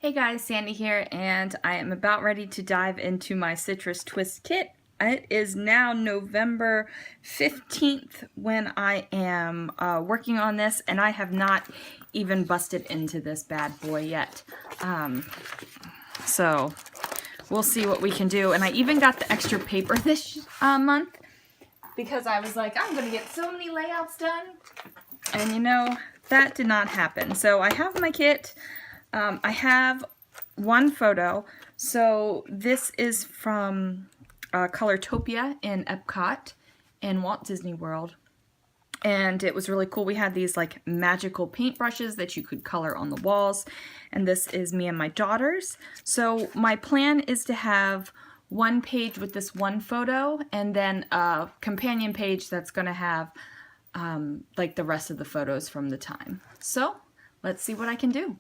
Hey guys, Sandy here, and I am about ready to dive into my Citrus Twist kit. It is now November 15th when I am working on this, and I have not even busted into this bad boy yet. So we'll see what we can do. And I even got the extra paper this month because I was like, I'm going to get so many layouts done. And you know, that did not happen. So I have my kit. I have one photo. So this is from Colortopia in Epcot in Walt Disney World. And it was really cool. We had these like magical paintbrushes that you could color on the walls. And this is me and my daughters. So my plan is to have one page with this one photo and then a companion page that's going to have like the rest of the photos from the time. So let's see what I can do.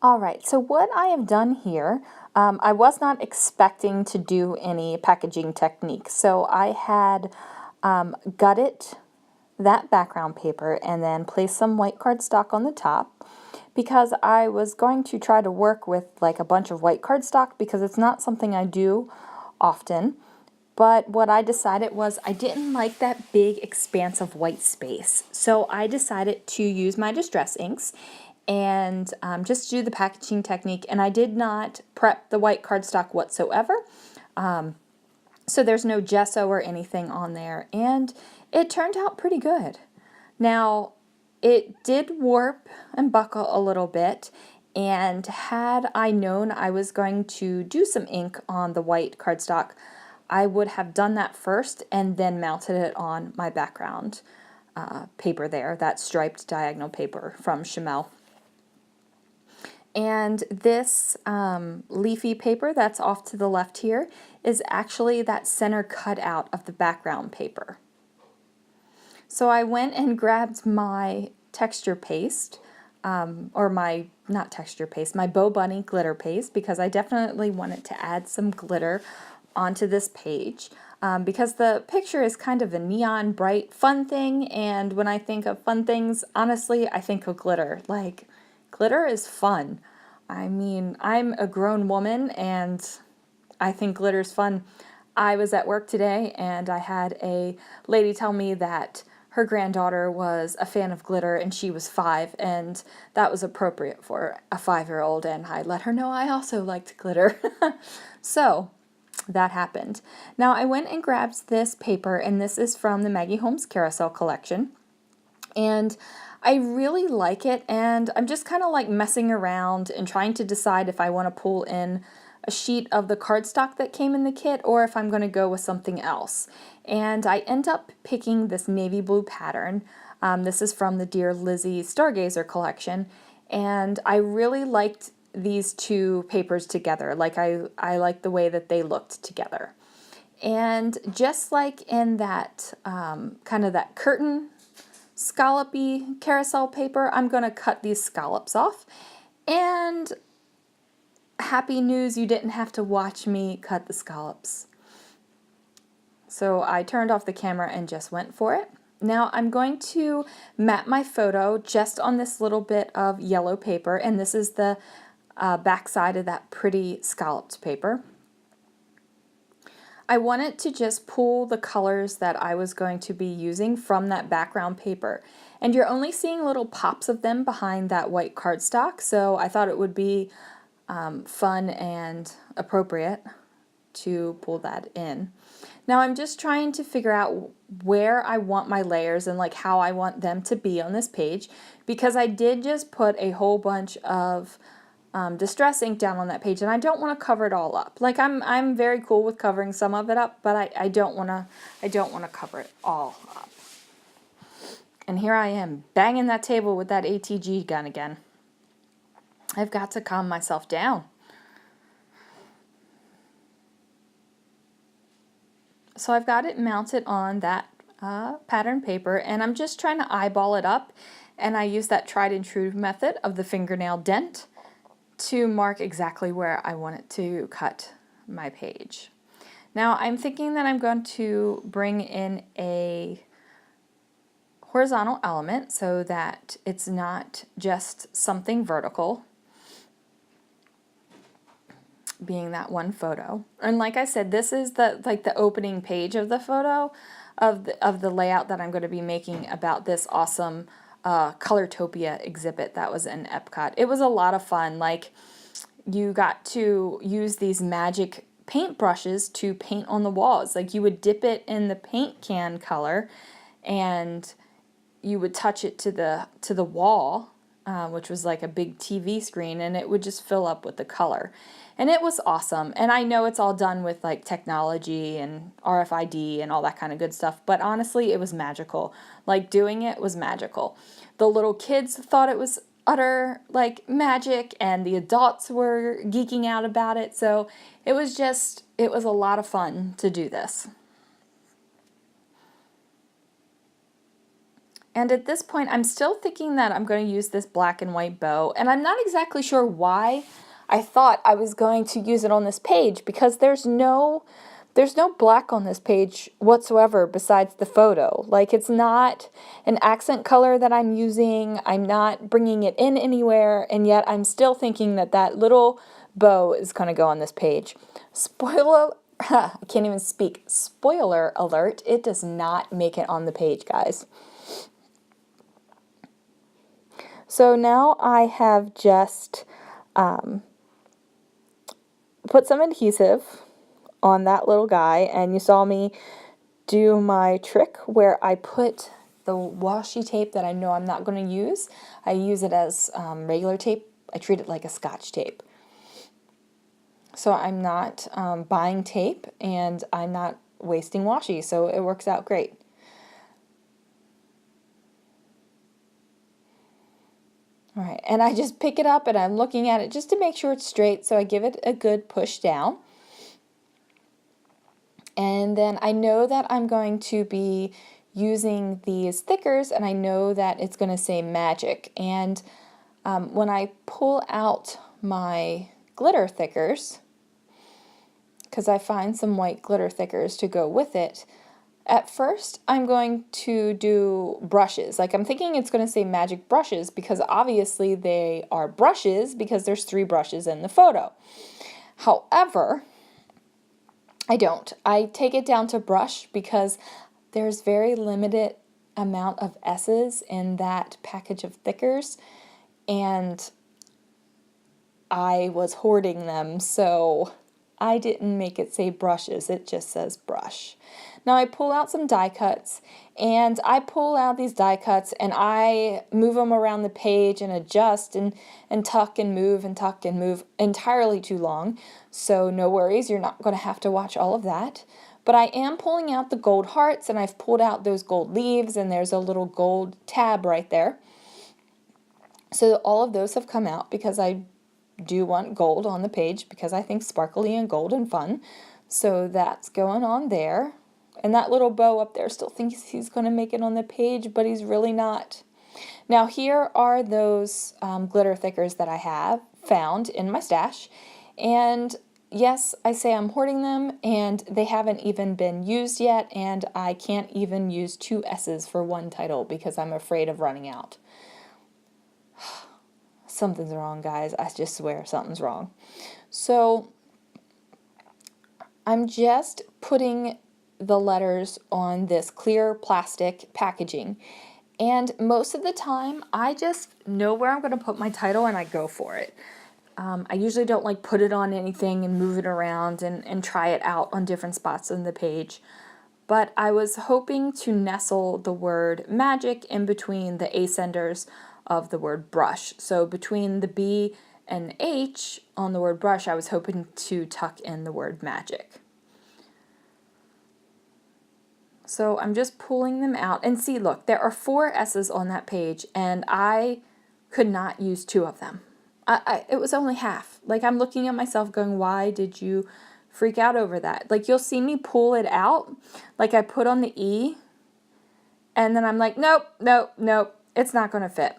Alright, so what I have done here, I was not expecting to do any packaging technique. So I had gutted that background paper and then placed some white cardstock on the top because I was going to try to work with like a bunch of white cardstock because it's not something I do often. But what I decided was I didn't like that big expanse of white space. So I decided to use my distress inks and just do the packaging technique. And I did not prep the white cardstock whatsoever. So there's no gesso or anything on there. And it turned out pretty good. Now, it did warp and buckle a little bit. And had I known I was going to do some ink on the white cardstock, I would have done that first and then mounted it on my background paper there, that striped diagonal paper from Chamel. And this leafy paper that's off to the left here is actually that center cutout of the background paper. So I went and grabbed my texture paste, or my, not texture paste, my Bo Bunny glitter paste, because I definitely wanted to add some glitter onto this page. Because the picture is kind of a neon, bright, fun thing, and when I think of fun things, honestly, I think of glitter. Like, glitter is fun. I mean, I'm a grown woman and I think glitter's fun. I was at work today and I had a lady tell me that her granddaughter was a fan of glitter and she was 5, and that was appropriate for a 5-year-old, and I let her know I also liked glitter. So that happened. Now I went and grabbed this paper, and this is from the Maggie Holmes Carousel collection. And I really like it, and I'm just kind of like messing around and trying to decide if I want to pull in a sheet of the cardstock that came in the kit or if I'm going to go with something else. And I end up picking this navy blue pattern. This is from the Dear Lizzie Stargazer collection, and I really liked these two papers together. Like I like the way that they looked together. And just like in that kind of that curtain scallopy carousel paper, I'm going to cut these scallops off. And happy news, you didn't have to watch me cut the scallops. So I turned off the camera and just went for it. Now I'm going to map my photo just on this little bit of yellow paper, and this is the back side of that pretty scalloped paper. I wanted to just pull the colors that I was going to be using from that background paper. And you're only seeing little pops of them behind that white cardstock, so I thought it would be fun and appropriate to pull that in. Now I'm just trying to figure out where I want my layers and like how I want them to be on this page, because I did just put a whole bunch of distress ink down on that page, and I don't want to cover it all up. Like I'm very cool with covering some of it up, but I don't want to cover it all up. And here I am banging that table with that ATG gun again. I've got to calm myself down. So I've got it mounted on that pattern paper, and I'm just trying to eyeball it up, and I use that tried and true method of the fingernail dent to mark exactly where I want it to cut my page. Now I'm thinking that I'm going to bring in a horizontal element so that it's not just something vertical, being that one photo. And like I said, this is the opening page of the photo of the layout that I'm going to be making about this awesome Colortopia exhibit that was in Epcot. It was a lot of fun. Like, you got to use these magic paint brushes to paint on the walls. Like, you would dip it in the paint can color and you would touch it to the wall, which was like a big TV screen, and it would just fill up with the color. And it was awesome. And I know it's all done with like technology and RFID and all that kind of good stuff, but honestly, it was magical. Like, doing it was magical. The little kids thought it was utter like magic, and the adults were geeking out about it. So it was a lot of fun to do this. And at this point, I'm still thinking that I'm going to use this black and white bow, and I'm not exactly sure why I thought I was going to use it on this page, because there's no black on this page whatsoever besides the photo. Like, it's not an accent color that I'm using. I'm not bringing it in anywhere, and yet I'm still thinking that that little bow is going to go on this page. Spoiler, I can't even speak. Spoiler alert, it does not make it on the page, guys. So now I have just put some adhesive on that little guy, and you saw me do my trick where I put the washi tape that I know I'm not going to use. I use it as regular tape. I treat it like a Scotch tape. So I'm not buying tape, and I'm not wasting washi, so it works out great. All right, and I just pick it up and I'm looking at it just to make sure it's straight, so I give it a good push down. And then I know that I'm going to be using these thickers, and I know that it's going to say magic. And when I pull out my glitter thickers, because I find some white glitter thickers to go with it, at first, I'm going to do brushes. Like, I'm thinking it's going to say magic brushes, because obviously they are brushes because there's 3 brushes in the photo. However, I don't. I take it down to brush because there's very limited amount of S's in that package of thickers, and I was hoarding them, so I didn't make it say brushes. It just says brush. Now I pull out some die cuts, and I pull out these die cuts and I move them around the page and adjust and tuck and move and tuck and move entirely too long. So no worries, you're not going to have to watch all of that. But I am pulling out the gold hearts, and I've pulled out those gold leaves, and there's a little gold tab right there. So all of those have come out because I do want gold on the page, because I think sparkly and gold and fun. So that's going on there. And that little bow up there still thinks he's going to make it on the page, but he's really not. Now here are those glitter thickers that I have found in my stash. And yes, I say I'm hoarding them, and they haven't even been used yet, and I can't even use 2 S's for one title because I'm afraid of running out. Something's wrong, guys. I just swear something's wrong. So I'm just putting the letters on this clear plastic packaging, and most of the time I just know where I'm going to put my title and I go for it. I usually don't like put it on anything and move it around and try it out on different spots on the page, but I was hoping to nestle the word magic in between the ascenders of the word brush. So between the B and H on the word brush, I was hoping to tuck in the word magic. So I'm just pulling them out, and see, look, there are 4 S's on that page, and I could not use 2 of them. It was only half. Like, I'm looking at myself going, why did you freak out over that? Like, you'll see me pull it out. Like, I put on the E, and then I'm like, nope, nope, nope, it's not going to fit.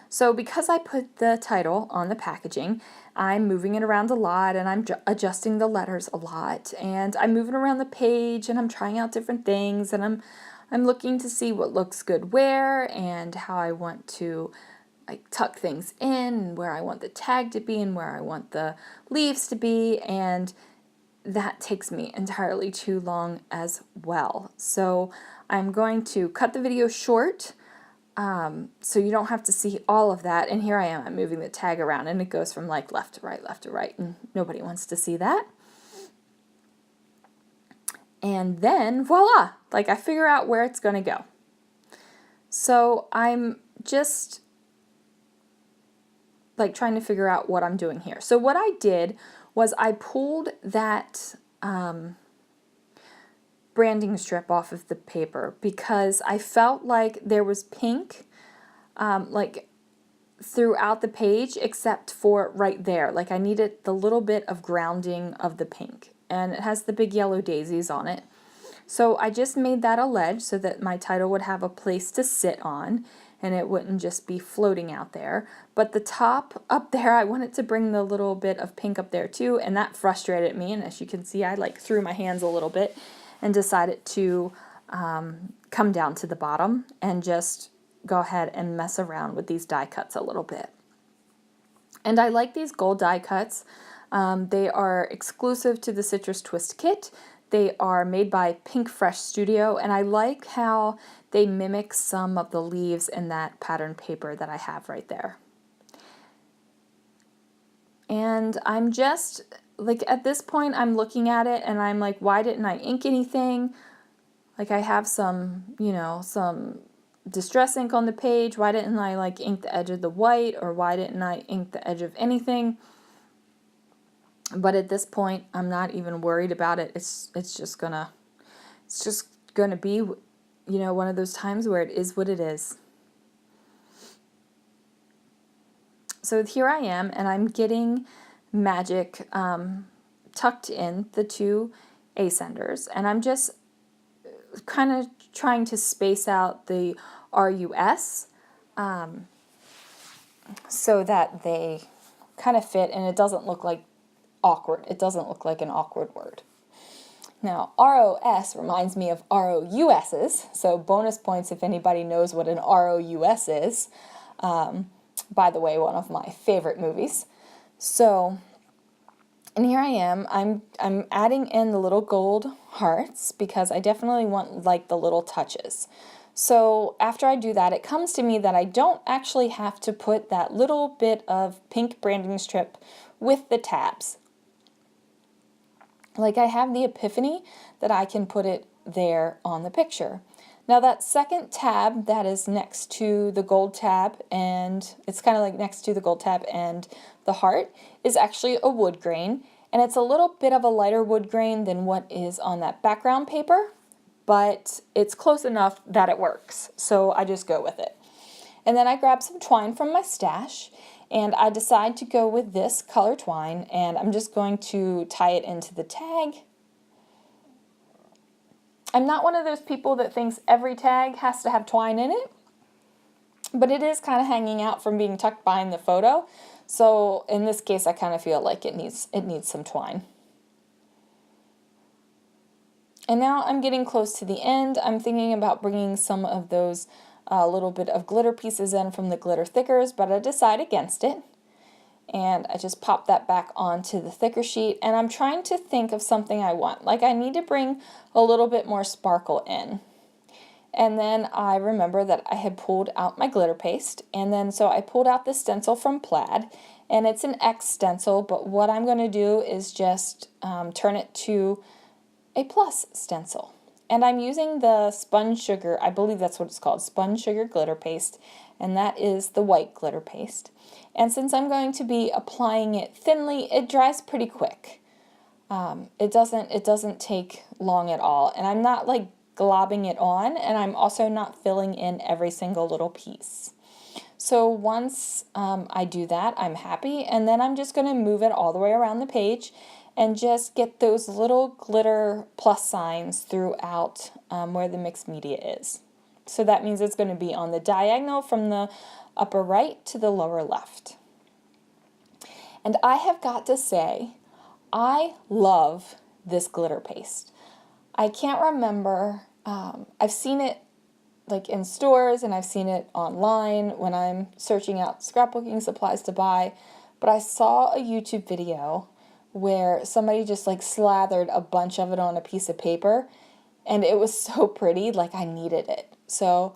So because I put the title on the packaging, I'm moving it around a lot, and I'm adjusting the letters a lot, and I'm moving around the page, and I'm trying out different things, and I'm I'm looking to see what looks good where and how I want to like tuck things in, and where I want the tag to be and where I want the leaves to be, and that takes me entirely too long as well. So I'm going to cut the video short so you don't have to see all of that. And here I am, I'm moving the tag around and it goes from like left to right, and nobody wants to see that. And then voila, like I figure out where it's going to go. So I'm just like trying to figure out what I'm doing here. So what I did was I pulled that branding strip off of the paper because I felt like there was pink like throughout the page except for right there. Like I needed the little bit of grounding of the pink, and it has the big yellow daisies on it. So I just made that a ledge so that my title would have a place to sit on and it wouldn't just be floating out there. But the top up there, I wanted to bring the little bit of pink up there too, and that frustrated me. And as you can see, I like threw my hands a little bit and decided to come down to the bottom and just go ahead and mess around with these die cuts a little bit. And I like these gold die cuts. They are exclusive to the Citrus Twist kit. They are made by Pink Fresh Studio, and I like how they mimic some of the leaves in that pattern paper that I have right there. And I'm just, like at this point, I'm looking at it and I'm like, why didn't I ink anything? Like I have some, some distress ink on the page. Why didn't I like ink the edge of the white, or why didn't I ink the edge of anything? But at this point, I'm not even worried about it. It's just gonna be, one of those times where it is what it is. So here I am, and I'm getting Magic tucked in the two ascenders, and I'm just kind of trying to space out the RUS so that they kind of fit and it doesn't look like awkward. It doesn't look like an awkward word. Now, ROS reminds me of ROUS's, so bonus points if anybody knows what an ROUS is. By the way, one of my favorite movies. So, and here I am, I'm adding in the little gold hearts because I definitely want like the little touches. So after I do that, it comes to me that I don't actually have to put that little bit of pink branding strip with the tabs. Like I have the epiphany that I can put it there on the picture. Now that second tab that is next to the gold tab, and it's kind of like next to the gold tab and the heart, is actually a wood grain, and it's a little bit of a lighter wood grain than what is on that background paper, but it's close enough that it works, so I just go with it. And then I grab some twine from my stash, and I decide to go with this color twine, and I'm just going to tie it into the tag. I'm not one of those people that thinks every tag has to have twine in it, but it is kind of hanging out from being tucked behind the photo. So in this case, I kind of feel like it needs some twine. And now I'm getting close to the end. I'm thinking about bringing some of those little bit of glitter pieces in from the glitter thickers, but I decide against it. And I just pop that back onto the thicker sheet, and I'm trying to think of something I want. Like I need to bring a little bit more sparkle in. And then I remember that I had pulled out my glitter paste, and then so I pulled out the stencil from Plaid, and it's an X stencil, but what I'm going to do is just turn it to a plus stencil. And I'm using the Spun Sugar, I believe that's what it's called, Spun Sugar glitter paste, and that is the white glitter paste. And since I'm going to be applying it thinly, it dries pretty quick. It doesn't take long at all, and I'm not like globbing it on, and I'm also not filling in every single little piece. So once I do that, I'm happy, and then I'm just going to move it all the way around the page and just get those little glitter plus signs throughout where the mixed media is. So that means it's going to be on the diagonal from the upper right to the lower left. And I have got to say, I love this glitter paste. I can't remember I've seen it like in stores and I've seen it online when I'm searching out scrapbooking supplies to buy, but I saw a YouTube video where somebody just like slathered a bunch of it on a piece of paper, and it was so pretty, like I needed it. So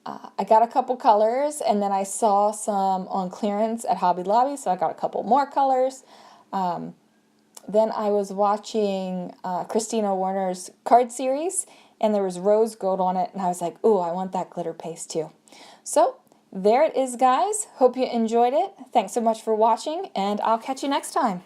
I got a couple colors, and then I saw some on clearance at Hobby Lobby, so I got a couple more colors. Then I was watching Christina Warner's card series, and there was rose gold on it, and I was like, ooh, I want that glitter paste too. So there it is, guys. Hope you enjoyed it. Thanks so much for watching, and I'll catch you next time.